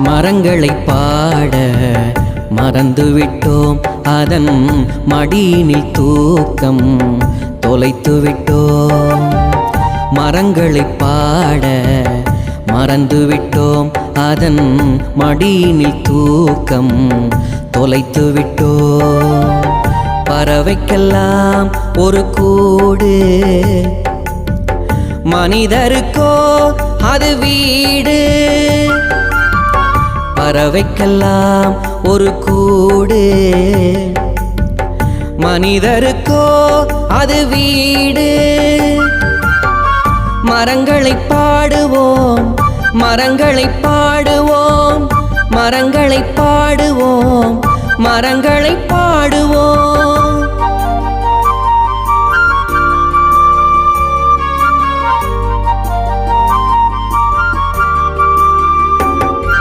மரங்களை பாட மறந்துவிட்டோம், அதன் மடியினில் தூக்கம் தொலைத்துவிட்டோம். மரங்களை பாட மறந்துவிட்டோம், அதன் மடியினில் தூக்கம் தொலைத்துவிட்டோம். பறவைக்கெல்லாம் ஒரு கூடு, மனிதருக்கோ அது வீடு. பறவைக்கெல்லாம் ஒரு கூடு, மனிதருக்கோ அது வீடு. மரங்களை பாடுவோம், மரங்களை பாடுவோம், மரங்களை பாடுவோம், மரங்களை பாடுவோம்.